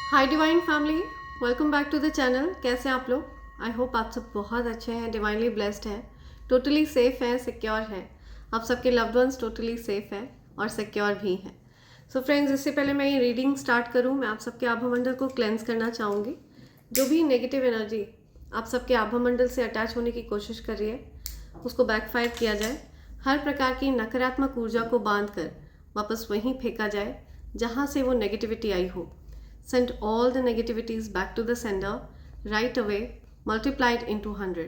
Hi divine family, welcome back to the channel. कैसे हैं आप लोग? आई होप आप सब बहुत अच्छे हैं, डिवाइनली ब्लेस्ड हैं, टोटली सेफ हैं, सिक्योर हैं। आप सबके लव्ड वंस टोटली सेफ हैं और सिक्योर भी हैं। सो फ्रेंड्स, इससे पहले मैं ये रीडिंग स्टार्ट करूं, मैं आप सबके आभामंडल को क्लेंस करना चाहूँगी। जो भी नेगेटिव एनर्जी आप सबके आभामंडल से अटैच होने की कोशिश कर रही है, उसको बैकफायर किया जाए। हर प्रकार की नकारात्मक ऊर्जा को बांध कर वापस वहीं फेंका जाए जहाँ से वो नेगेटिविटी आई हो। Send all the negativities back to the sender right away, multiplied into 100.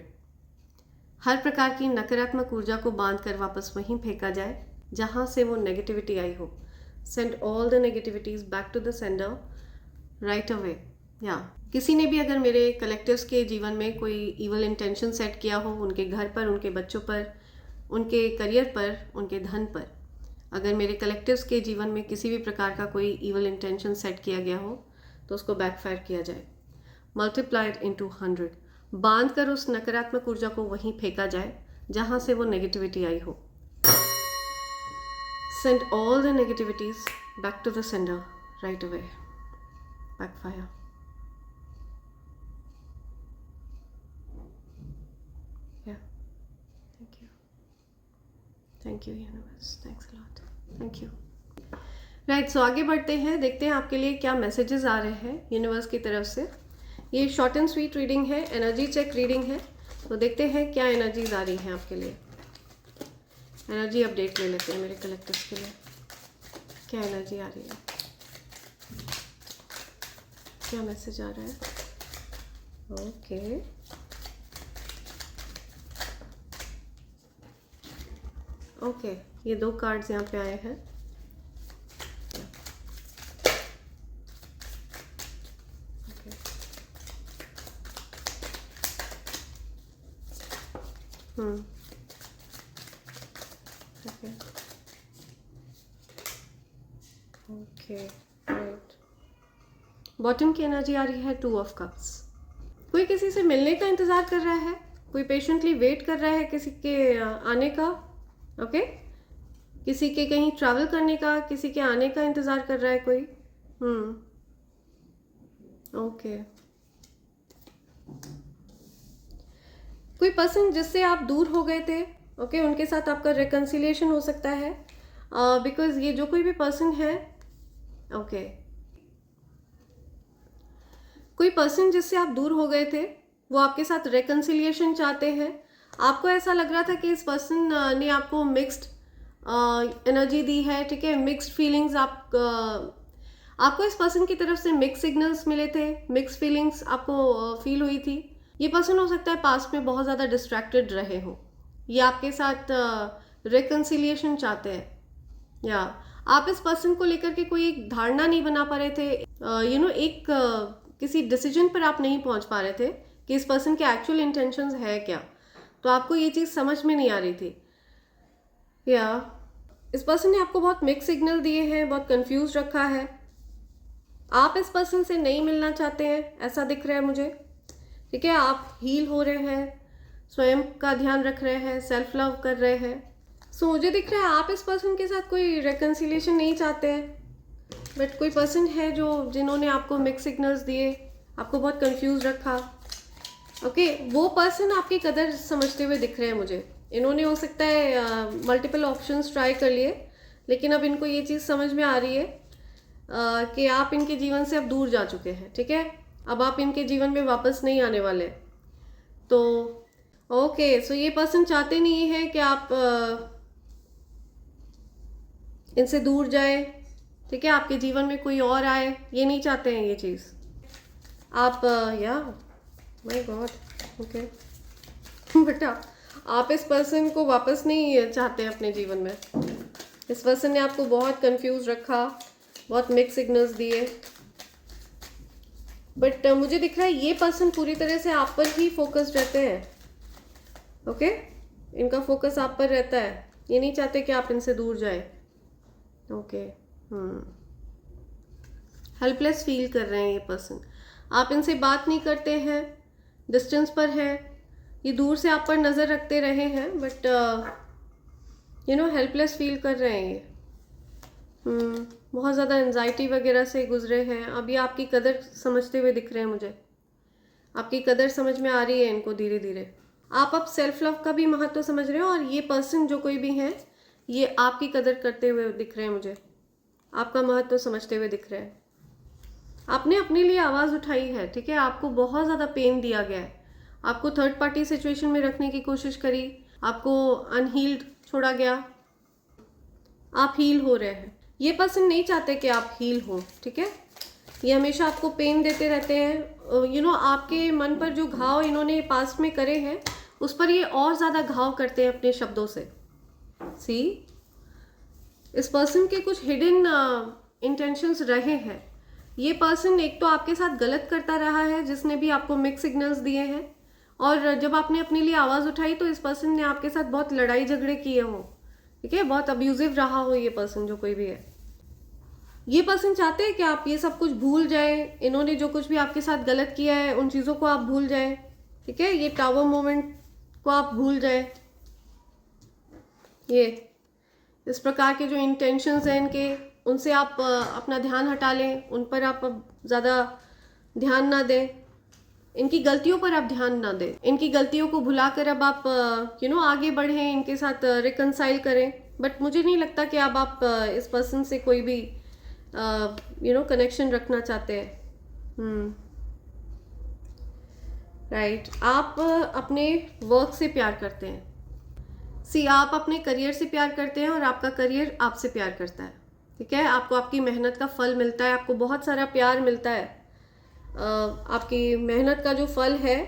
हर प्रकार की नकारात्मक ऊर्जा को बांध कर वापस वहीं फेंका जाए जहाँ से वो नेगेटिविटी आई हो। Send all the negativities back to the sender right away. या किसी ने भी अगर मेरे कलेक्टिव्स के जीवन में कोई इवल इंटेंशन सेट किया हो, उनके घर पर, उनके बच्चों पर, उनके करियर पर, उनके धन पर, अगर मेरे कलेक्टिव्स के जीवन में किसी भी प्रकार का कोई इवल इंटेंशन सेट किया गया हो तो उसको बैकफायर किया जाए। मल्टीप्लाइड इनटू 100, बांध कर उस नकारात्मक ऊर्जा को वहीं फेंका जाए जहां से वो नेगेटिविटी आई हो। Send all the negativities back to the sender right away. Backfire. Thank you universe, thanks a lot, thank you. Right, so आगे बढ़ते हैं, देखते हैं आपके लिए क्या मैसेजेस आ रहे हैं यूनिवर्स की तरफ से। ये शॉर्ट एंड स्वीट रीडिंग है, एनर्जी चेक रीडिंग है, तो देखते हैं क्या एनर्जीज आ रही हैं आपके लिए। एनर्जी अपडेट ले लेते हैं मेरे कलेक्टिव्स के लिए, क्या एनर्जी आ रही है, क्या मैसेज आ रहा है। ओके, ओके, ये दो कार्ड्स यहाँ पे आए हैं। Okay, right. बॉटम की एनर्जी आ रही है 2 ऑफ कप्स। कोई किसी से मिलने का इंतजार कर रहा है, कोई पेशेंटली वेट कर रहा है किसी के आने का। ओके, किसी के कहीं ट्रैवल करने का, किसी के आने का इंतजार कर रहा है कोई। ओके, कोई पर्सन जिससे आप दूर हो गए थे, ओके, उनके साथ आपका रिकन्सिलिएशन हो सकता है। बिकॉज ये जो कोई भी पर्सन है, ओके, कोई पर्सन जिससे आप दूर हो गए थे वो आपके साथ रिकन्सिलिएशन चाहते हैं। आपको ऐसा लग रहा था कि इस पर्सन ने आपको मिक्स्ड एनर्जी दी है, ठीक है, मिक्स्ड फीलिंग्स। आपको इस पर्सन की तरफ से मिक्स सिग्नल्स मिले थे, मिक्स फीलिंग्स आपको फील हुई थी। ये पर्सन हो सकता है पास्ट में बहुत ज़्यादा डिस्ट्रैक्टेड रहे हो, ये आपके साथ रिकन्सिलिएशन चाहते हैं, या आप इस पर्सन को लेकर के कोई एक धारणा नहीं बना पा रहे थे। एक किसी डिसीजन पर आप नहीं पहुंच पा रहे थे कि इस पर्सन के एक्चुअल इंटेंशंस है क्या, तो आपको ये चीज़ समझ में नहीं आ रही थी। या इस पर्सन ने आपको बहुत मिक्स सिग्नल दिए हैं, बहुत कंफ्यूज रखा है। आप इस पर्सन से नहीं मिलना चाहते हैं, ऐसा दिख रहा है मुझे, ठीक है। आप हील हो रहे हैं, स्वयं का ध्यान रख रहे हैं, सेल्फ लव कर रहे हैं। सो मुझे दिख रहा है आप इस पर्सन के साथ कोई रिकन्सिलिएशन नहीं चाहते हैं, बट कोई पर्सन है जिन्होंने आपको मिक्स सिग्नल्स दिए, आपको बहुत कंफ्यूज रखा। ओके, वो पर्सन आपकी कदर समझते हुए दिख रहे हैं मुझे। इन्होंने हो सकता है मल्टीपल ऑप्शंस ट्राई कर लिए, लेकिन अब इनको ये चीज़ समझ में आ रही है कि आप इनके जीवन से अब दूर जा चुके हैं, ठीक है। अब आप इनके जीवन में वापस नहीं आने वाले। तो ओके, सो ये पर्सन चाहते नहीं है कि आप इनसे दूर जाए, ठीक है, आपके जीवन में कोई और आए, ये नहीं चाहते हैं ये चीज़ आप। या माय गॉड, ओके, बट आप इस पर्सन को वापस नहीं चाहते अपने जीवन में। इस पर्सन ने आपको बहुत कंफ्यूज रखा, बहुत मिक्स सिग्नल्स दिए, बट मुझे दिख रहा है ये पर्सन पूरी तरह से आप पर ही फोकस्ड रहते हैं। ओके, इनका फोकस आप पर रहता है, ये नहीं चाहते कि आप इनसे दूर जाए। ओके, हेल्पलेस फील कर रहे हैं ये पर्सन। आप इनसे बात नहीं करते हैं, डिस्टेंस पर है, ये दूर से आप पर नज़र रखते रहे हैं, बट हेल्पलेस फील कर रहे हैं ये। बहुत ज़्यादा एंजाइटी वगैरह से गुजरे हैं। अभी आपकी कदर समझते हुए दिख रहे हैं मुझे, आपकी कदर समझ में आ रही है इनको धीरे धीरे। आप अब सेल्फ लव का भी महत्व समझ रहे हो, और ये पर्सन जो कोई भी है ये आपकी कदर करते हुए दिख रहे हैं मुझे, आपका महत्व समझते हुए दिख रहे हैं। आपने अपने लिए आवाज़ उठाई है, ठीक है। आपको बहुत ज़्यादा पेन दिया गया है, आपको थर्ड पार्टी सिचुएशन में रखने की कोशिश करी, आपको अनहील्ड छोड़ा गया, आप हील हो रहे हैं। ये पर्सन नहीं चाहते कि आप हील हो, ठीक है। ये हमेशा आपको पेन देते रहते हैं। यू नो आपके मन पर जो घाव इन्होंने पास्ट में करे हैं उस पर ये और ज़्यादा घाव करते हैं अपने शब्दों से। सी, इस पर्सन के कुछ हिडन इंटेंशंस रहे हैं। ये पर्सन एक तो आपके साथ गलत करता रहा है, जिसने भी आपको मिक्स सिग्नल्स दिए हैं, और जब आपने अपने लिए आवाज़ उठाई तो इस पर्सन ने आपके साथ बहुत लड़ाई झगड़े किए हों, ठीक है। बहुत अब्यूजिव रहा हो ये पर्सन जो कोई भी है। ये पर्सन चाहते हैं कि आप ये सब कुछ भूल जाए, इन्होंने जो कुछ भी आपके साथ गलत किया है उन चीज़ों को आप भूल जाए, ठीक है। ये टावर मोमेंट को आप भूल जाए। ये इस प्रकार के जो इंटेंशंस हैं इनके, उनसे आप अपना ध्यान हटा लें, उन पर आप अब ज़्यादा ध्यान ना दें, इनकी गलतियों पर आप ध्यान ना दें, इनकी गलतियों को भुलाकर अब आप आगे बढ़ें, इनके साथ रिकनसाइल करें। बट मुझे नहीं लगता कि अब आप इस पर्सन से कोई भी कनेक्शन रखना चाहते हैं। राइट। आप अपने वर्क से प्यार करते हैं। सी, आप अपने करियर से प्यार करते हैं और आपका करियर आपसे प्यार करता है, ठीक है। आपको आपकी मेहनत का फल मिलता है, आपको बहुत सारा प्यार मिलता है। आपकी मेहनत का जो फल है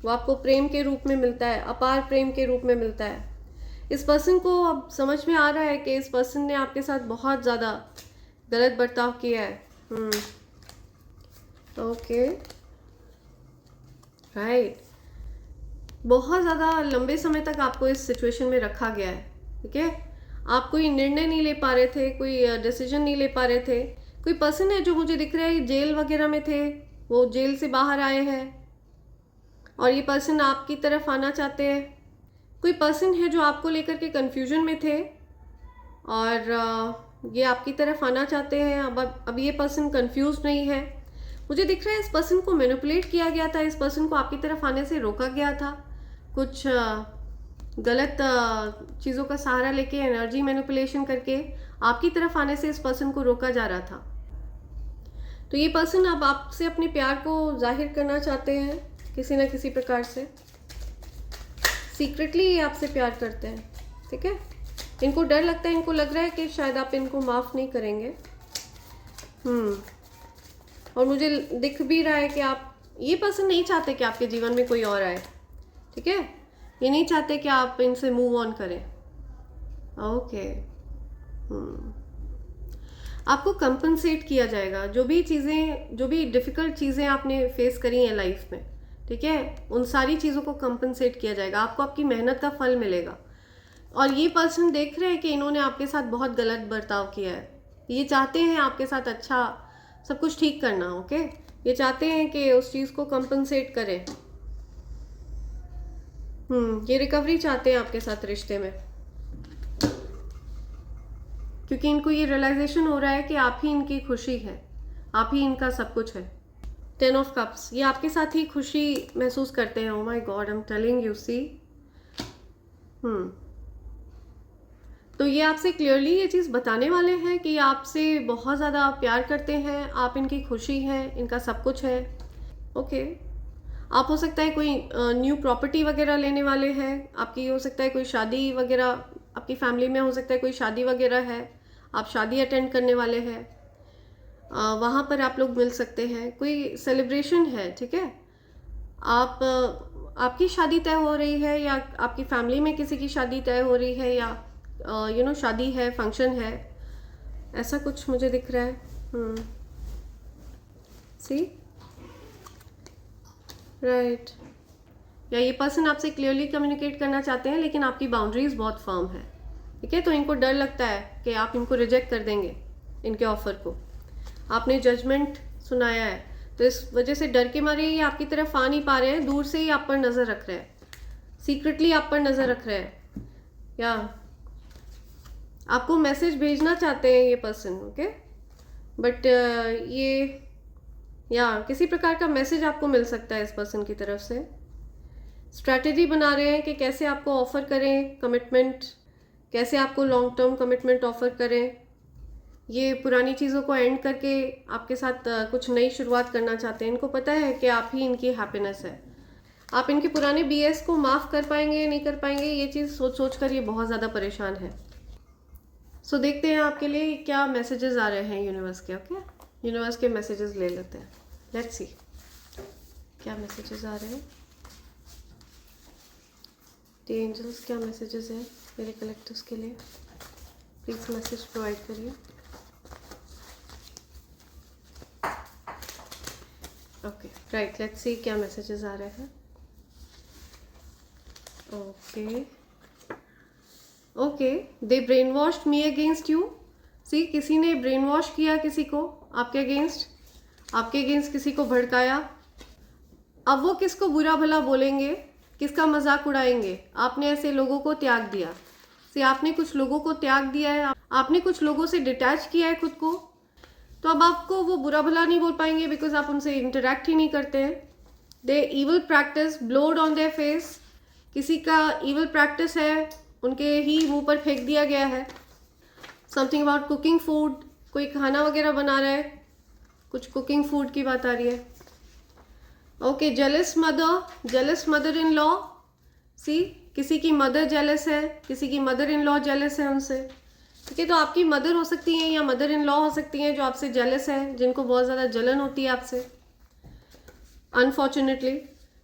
वो आपको प्रेम के रूप में मिलता है, अपार प्रेम के रूप में मिलता है। इस पर्सन को अब समझ में आ रहा है कि इस पर्सन ने आपके साथ बहुत ज़्यादा गलत बर्ताव किया है। Okay, right. बहुत ज़्यादा लंबे समय तक आपको इस सिचुएशन में रखा गया है, ठीक है। आप कोई निर्णय नहीं ले पा रहे थे, कोई डिसीजन नहीं ले पा रहे थे। कोई पर्सन है जो मुझे दिख रहा है जेल वगैरह में थे, वो जेल से बाहर आए हैं और ये पर्सन आपकी तरफ आना चाहते हैं। कोई पर्सन है जो आपको लेकर के कंफ्यूजन में थे और ये आपकी तरफ आना चाहते हैं। अब ये पर्सन कंफ्यूज नहीं है। मुझे दिख रहा है इस पर्सन को मैनिपुलेट किया गया था, इस पर्सन को आपकी तरफ आने से रोका गया था। कुछ गलत चीज़ों का सहारा लेके, एनर्जी मैनिपुलेशन करके आपकी तरफ आने से इस पर्सन को रोका जा रहा था। तो ये पर्सन अब आपसे अपने प्यार को जाहिर करना चाहते हैं किसी न किसी प्रकार से। सीक्रेटली ये आपसे प्यार करते हैं, ठीक है। इनको डर लगता है, इनको लग रहा है कि शायद आप इनको माफ़ नहीं करेंगे। और मुझे दिख भी रहा है कि ये पर्सन नहीं चाहते कि आपके जीवन में कोई और आए, ठीक है। ये नहीं चाहते कि आप इनसे मूव ऑन करें। ओके। आपको कंपनसेट किया जाएगा, जो भी डिफ़िकल्ट चीज़ें आपने फेस करी हैं लाइफ में, ठीक है, उन सारी चीज़ों को कंपनसेट किया जाएगा। आपको आपकी मेहनत का फल मिलेगा। और ये पर्सन देख रहे हैं कि इन्होंने आपके साथ बहुत गलत बर्ताव किया है। ये चाहते हैं आपके साथ अच्छा सब कुछ ठीक करना, ओके। ये चाहते हैं कि उस चीज़ को कंपनसेट करें। ये रिकवरी चाहते हैं आपके साथ रिश्ते में, क्योंकि इनको ये रियलाइजेशन हो रहा है कि आप ही इनकी खुशी है, आप ही इनका सब कुछ है। 10 ऑफ कप्स, ये आपके साथ ही खुशी महसूस करते हैं। Oh my God, I am telling you, see. तो ये आपसे क्लियरली ये चीज़ बताने वाले हैं कि आपसे बहुत ज़्यादा प्यार करते हैं, आप इनकी खुशी हैं, इनका सब कुछ है, ओके। आप हो सकता है कोई न्यू प्रॉपर्टी वगैरह लेने वाले हैं, आपकी हो सकता है कोई शादी वगैरह, आपकी फैमिली में हो सकता है कोई शादी वगैरह है, आप शादी अटेंड करने वाले हैं, वहाँ पर आप लोग मिल सकते हैं। कोई सेलिब्रेशन है, ठीक है। आपकी शादी तय हो रही है या आपकी फैमिली में किसी की शादी तय हो रही है, या शादी है, फंक्शन है, ऐसा कुछ मुझे दिख रहा है। सी, राइट। या ये पर्सन आपसे क्लियरली कम्युनिकेट करना चाहते हैं, लेकिन आपकी बाउंड्रीज बहुत फर्म है, ठीक है। तो इनको डर लगता है कि आप इनको रिजेक्ट कर देंगे, इनके ऑफर को। आपने जजमेंट सुनाया है, तो इस वजह से डर के मारे ये आपकी तरफ आ नहीं पा रहे हैं, दूर से ही आप पर नज़र रख रहे हैं, सीक्रेटली आप पर नज़र रख रहे हैं, या आपको मैसेज भेजना चाहते हैं ये पर्सन, ओके। बट ये या किसी प्रकार का मैसेज आपको मिल सकता है इस पर्सन की तरफ से। स्ट्रैटेजी बना रहे हैं कि कैसे आपको ऑफ़र करें कमिटमेंट, कैसे आपको लॉन्ग टर्म कमिटमेंट ऑफ़र करें। ये पुरानी चीज़ों को एंड करके आपके साथ कुछ नई शुरुआत करना चाहते हैं। इनको पता है कि आप ही इनकी हैप्पीनेस है। आप इनके पुराने BS को माफ़ कर पाएंगे या नहीं कर पाएंगे, ये चीज़ सोच सोच कर ये बहुत ज़्यादा परेशान है। सो देखते हैं आपके लिए क्या मैसेजेस आ रहे हैं यूनिवर्स के। ओके, यूनिवर्स के मैसेजेस ले लेते हैं। लेट्स सी क्या मैसेजेस आ रहे हैं। द एंजल्स क्या मैसेजेस हैं मेरे कलेक्टर्स के लिए, प्लीज़ मैसेज प्रोवाइड करिए। ओके राइट, लेट्स सी क्या मैसेजेस आ रहे हैं। Okay they brain washed me against you. See किसी ने ब्रेन वॉश किया किसी को आपके अगेंस्ट किसी को भड़काया। अब वो किसको बुरा भला बोलेंगे, किसका मजाक उड़ाएंगे। आपने ऐसे लोगों को त्याग दिया। सी आपने कुछ लोगों को त्याग दिया है, आपने कुछ लोगों से डिटैच किया है खुद को, तो अब आपको वो बुरा भला नहीं बोल पाएंगे बिकॉज आप उनसे इंटरेक्ट ही नहीं करते हैं। They evil practice blowed on their face. किसी का इवल प्रैक्टिस है, उनके ही मुंह पर फेंक दिया गया है। समथिंग अबाउट कुकिंग फूड, कोई खाना वगैरह बना रहा है, कुछ कुकिंग फूड की बात आ रही है। Okay jealous mother in law. See किसी की मदर जेलस है, किसी की मदर इन लॉ जेलस है उनसे। ठीक है, तो आपकी मदर हो सकती हैं या मदर इन लॉ हो सकती हैं जो आपसे जेलस है, जिनको बहुत ज़्यादा जलन होती है आपसे अनफॉर्चुनेटली।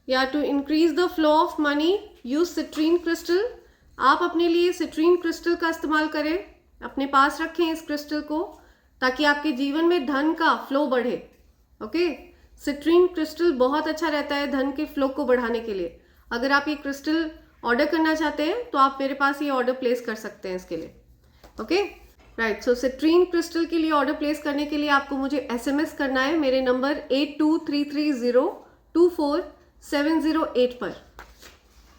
या to increase the flow of money use citrine crystal. आप अपने लिए सिट्रीन क्रिस्टल का इस्तेमाल करें, अपने पास रखें इस क्रिस्टल को, ताकि आपके जीवन में धन का फ्लो बढ़े। ओके, सिट्रीन क्रिस्टल बहुत अच्छा रहता है धन के फ्लो को बढ़ाने के लिए। अगर आप ये क्रिस्टल ऑर्डर करना चाहते हैं तो आप मेरे पास ये ऑर्डर प्लेस कर सकते हैं इसके लिए। ओके राइट, सो सिट्रीन क्रिस्टल के लिए ऑर्डर प्लेस करने के लिए आपको मुझे SMS करना है मेरे नंबर 8233024708 पर।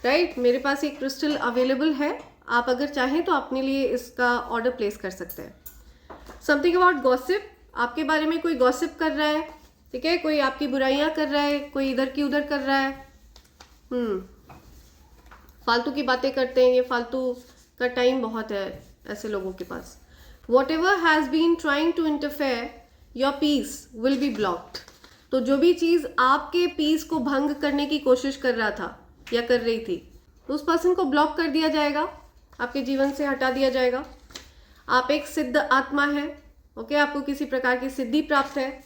राइट, मेरे पास एक क्रिस्टल अवेलेबल है, आप अगर चाहें तो अपने लिए इसका ऑर्डर प्लेस कर सकते हैं। समथिंग अबाउट गॉसिप, आपके बारे में कोई गॉसिप कर रहा है। ठीक है, कोई आपकी बुराइयां कर रहा है, कोई इधर की उधर कर रहा है। फालतू की बातें करते हैं, ये फालतू का टाइम बहुत है ऐसे लोगों के पास। Whatever has been trying to interfere your peace will be blocked. तो जो भी चीज़ आपके पीस को भंग करने की कोशिश कर रहा था या कर रही थी, तो उस पर्सन को ब्लॉक कर दिया जाएगा, आपके जीवन से हटा दिया जाएगा। आप एक सिद्ध आत्मा है। ओके, आपको किसी प्रकार की सिद्धि प्राप्त है।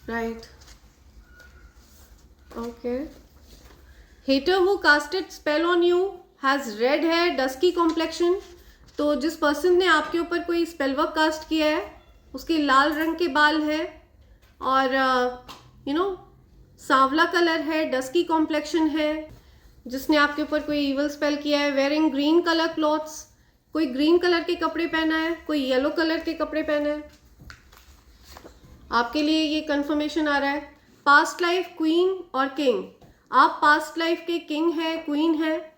Right, okay. Hater who casted spell on you has red hair dusky complexion. तो जिस पर्सन ने आपके ऊपर कोई स्पेल वर्क कास्ट किया है, उसके लाल रंग के बाल है और सांवला कलर है, डस्की कॉम्प्लेक्शन है। जिसने आपके ऊपर कोई इवल स्पेल किया है, वेयरिंग ग्रीन कलर क्लॉथ्स, कोई ग्रीन कलर के कपड़े पहना है, कोई येलो कलर के कपड़े पहना है। आपके लिए ये कंफर्मेशन आ रहा है। पास्ट लाइफ क्वीन और किंग, आप पास्ट लाइफ के किंग है, क्वीन है।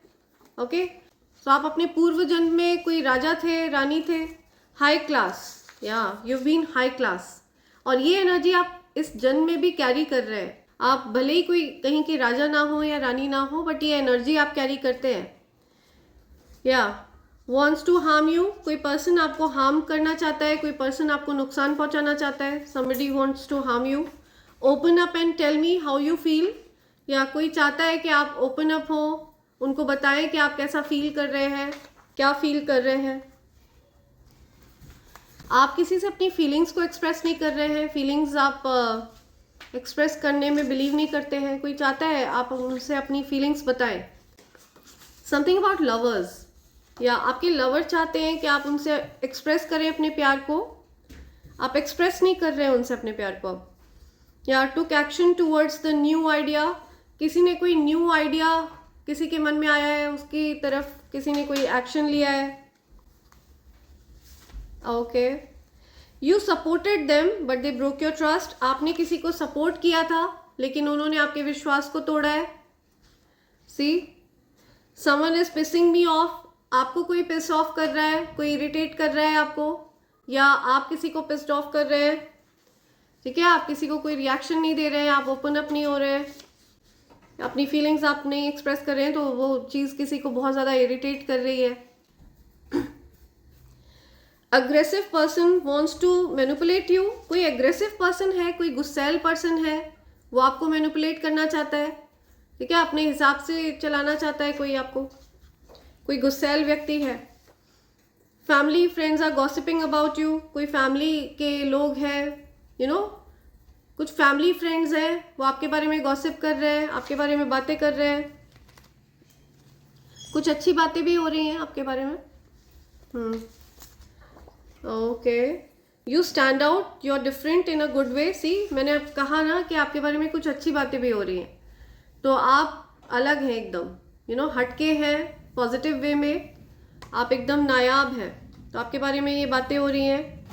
ओके, तो आप अपने पूर्व जन्म में कोई राजा थे, रानी थे, हाई क्लास, या यू बीन हाई क्लास। और ये एनर्जी आप इस जन्म में भी कैरी कर रहे हैं। आप भले ही कोई कहीं के राजा ना हो या रानी ना हो, बट ये एनर्जी आप कैरी करते हैं। या वॉन्ट्स टू हार्म यू, कोई पर्सन आपको हार्म करना चाहता है, कोई पर्सन आपको नुकसान पहुंचाना चाहता है। Somebody wants to harm you. Open up and tell me how you feel, या कोई चाहता है कि आप ओपन अप हो, उनको बताएं कि आप कैसा फील कर रहे हैं, क्या फील कर रहे हैं। आप किसी से अपनी फीलिंग्स को एक्सप्रेस नहीं कर रहे हैं, फीलिंग्स आप एक्सप्रेस करने में बिलीव नहीं करते हैं। कोई चाहता है आप उनसे अपनी फीलिंग्स बताएं। समथिंग अबाउट लवर्स, या आपके लवर चाहते हैं कि आप उनसे एक्सप्रेस करें अपने प्यार को, आप एक्सप्रेस नहीं कर रहे हैं उनसे अपने प्यार को। या took action towards the new idea, किसी ने कोई न्यू आइडिया किसी के मन में आया है, उसकी तरफ किसी ने कोई एक्शन लिया है। Okay, you supported them but they broke your trust, आपने किसी को सपोर्ट किया था लेकिन उन्होंने आपके विश्वास को तोड़ा है। See someone is pissing me off, आपको कोई पिस ऑफ कर रहा है, कोई इरिटेट कर रहा है आपको, या आप किसी को पिस्ड ऑफ कर रहे हैं, ठीक है, आप किसी को कोई रिएक्शन नहीं दे रहे हैं, आप ओपन अप नहीं हो रहे हैं, अपनी फीलिंग्स आप नहीं एक्सप्रेस कर रहे हैं, तो वो चीज़ किसी को बहुत ज़्यादा इरिटेट कर रही है। Aggressive person wants to manipulate you, कोई एग्रेसिव पर्सन है, कोई गुस्सैल पर्सन है, वो आपको मैनिपुलेट करना चाहता है, ठीक है, अपने हिसाब से चलाना चाहता है कोई आपको, कोई गुस्सैल व्यक्ति है। Family friends are gossiping about you, कोई फैमिली के लोग हैं, यू नो, कुछ फैमिली फ्रेंड्स हैं, वो आपके बारे में गॉसिप कर रहे हैं, आपके बारे में बातें कर रहे हैं, कुछ अच्छी बातें भी हो रही हैं आपके बारे में। Okay, you stand out, you are different in a good way. See, मैंने अब कहा ना कि आपके बारे में कुछ अच्छी बातें भी हो रही हैं, तो आप अलग हैं एकदम, यू नो, हटके हैं, पॉजिटिव वे में आप एकदम नायाब हैं, तो आपके बारे में ये बातें हो रही हैं।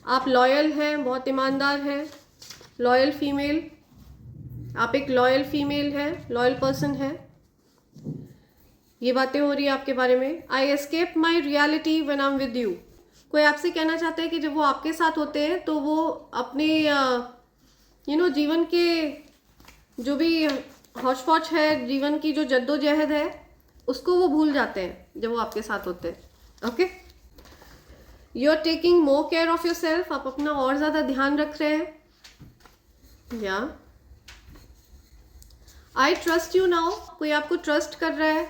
आप लॉयल हैं, बहुत ईमानदार हैं, लॉयल फीमेल, आप एक लॉयल फीमेल हैं, लॉयल पर्सन है, ये बातें हो रही है आपके बारे में। I escape my reality when I am with you, कोई आपसे कहना चाहता है कि जब वो आपके साथ होते हैं तो वो अपने यू नो जीवन के जो भी हौच पौच है, जीवन की जो जद्दोजहद है, उसको वो भूल जाते हैं जब वो आपके साथ होते हैं। Okay, you are taking more care of your self, आप अपना और ज़्यादा ध्यान रख रहे हैं। या आई ट्रस्ट यू नाउ, कोई आपको ट्रस्ट कर रहा है,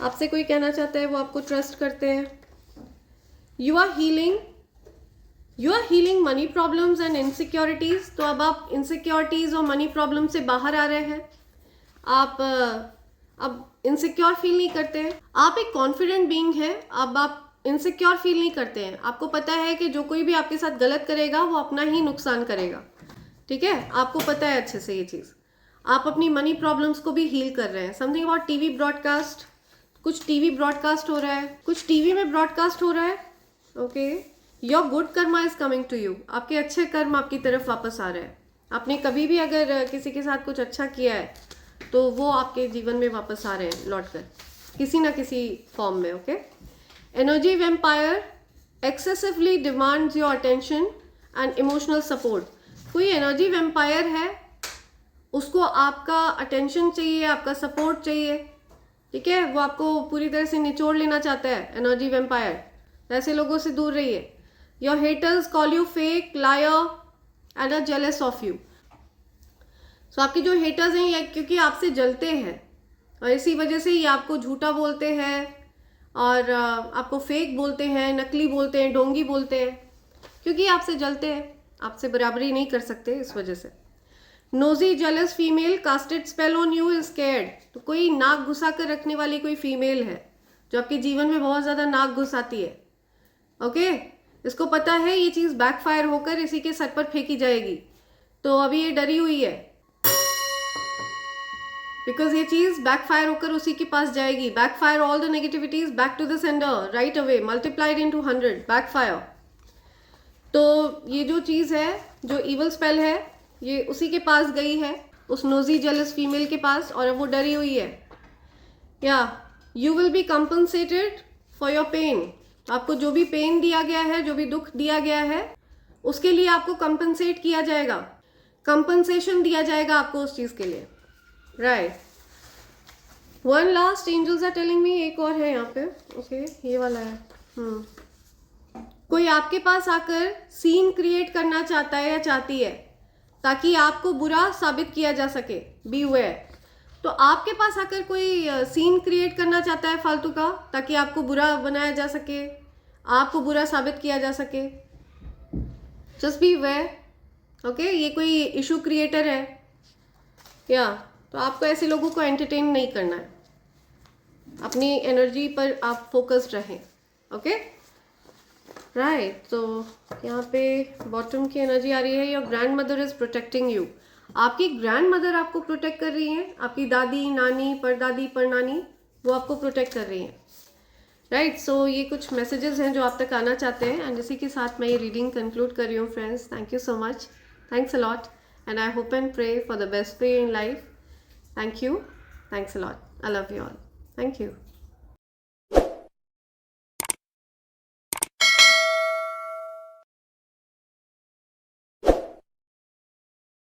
आपसे कोई कहना चाहता है वो आपको ट्रस्ट करते हैं। You are healing money problems and insecurities, तो अब आप इनसिक्योरिटीज़ और मनी प्रॉब्लम से बाहर आ रहे हैं, आप अब इनसिक्योर फील नहीं करते हैं, आप एक कॉन्फिडेंट बीइंग है, अब आप इनसिक्योर फील नहीं करते हैं, आपको पता है कि जो कोई भी आपके साथ गलत करेगा वो अपना ही नुकसान करेगा, ठीक है, आपको पता है अच्छे से ये चीज़। आप अपनी मनी प्रॉब्लम्स को भी हील कर रहे हैं। समथिंग अबाउट टीवी ब्रॉडकास्ट, कुछ टीवी ब्रॉडकास्ट हो रहा है, कुछ टीवी में ब्रॉडकास्ट हो रहा है। Okay, your good karma is coming to you, आपके अच्छे कर्म आपकी तरफ वापस आ रहे हैं। आपने कभी भी अगर किसी के साथ कुछ अच्छा किया है तो वो आपके जीवन में वापस आ रहे हैं लौट कर, किसी ना किसी फॉर्म में। Okay, energy vampire excessively demands your attention and emotional support, कोई एनर्जी वेम्पायर है, उसको आपका अटेंशन चाहिए, आपका सपोर्ट चाहिए, ठीक है, वो आपको पूरी तरह से निचोड़ लेना चाहता है एनर्जी वेम्पायर, ऐसे लोगों से दूर रहिए। Your haters call you fake, liar and are jealous of you, so आपके जो हेटर्स हैं ये क्योंकि आपसे जलते हैं और इसी वजह से ये आपको झूठा बोलते हैं और आपको फेक बोलते हैं, नकली बोलते हैं, ढोंगी बोलते हैं, क्योंकि आपसे जलते हैं, आपसे बराबरी नहीं कर सकते इस वजह से। Nosy jealous female casted spell on you is scared, तो कोई नाक घुसा कर रखने वाली कोई फीमेल है जो आपके जीवन में बहुत ज़्यादा नाक घुसाती है। ओके, इसको पता है ये चीज़ बैकफायर होकर इसी के सर पर फेंकी जाएगी, तो अभी ये डरी हुई है बिकॉज ये चीज़ बैकफायर होकर उसी के पास जाएगी। Backfire all the negativities back to the sender right away, multiplied into 100, backfire. तो ये जो चीज़ है, जो इवल स्पेल है, ये उसी के पास गई है, उस नोजी जेलस फीमेल के पास, और अब वो डरी हुई है। या you will be compensated for your pain, आपको जो भी पेन दिया गया है, जो भी दुख दिया गया है, उसके लिए आपको कंपनसेट किया जाएगा, कंपनसेशन दिया जाएगा आपको उस चीज़ के लिए। Right, one last angels are telling me, एक और है यहाँ पे। ओके, ये वाला है। कोई आपके पास आकर सीन क्रिएट करना चाहता है या चाहती है ताकि आपको बुरा साबित किया जा सके, बी अवेयर। तो आपके पास आकर कोई सीन क्रिएट करना चाहता है फालतू का, ताकि आपको बुरा बनाया जा सके, आपको बुरा साबित किया जा सके, जस्ट बी अवेयर। ओके, ये कोई इशू क्रिएटर है या, तो आपको ऐसे लोगों को एंटरटेन नहीं करना है, अपनी एनर्जी पर आप फोकस्ड रहें। ओके, राइट, तो यहाँ पे बॉटम की एनर्जी आ रही है, your grand mother is protecting you, आपकी ग्रैंड मदर आपको प्रोटेक्ट कर रही हैं, आपकी दादी, नानी, परदादी, परनानी, वो आपको प्रोटेक्ट कर रही हैं। राइट, सो ये कुछ मैसेजेस हैं जो आप तक आना चाहते हैं, एंड इसी के साथ मैं ये रीडिंग कंक्लूड कर रही हूँ friends. Thank you so much, thanks a lot, and I hope and pray for the best way in life. Thank you, thanks a lot, I love you all, thank you.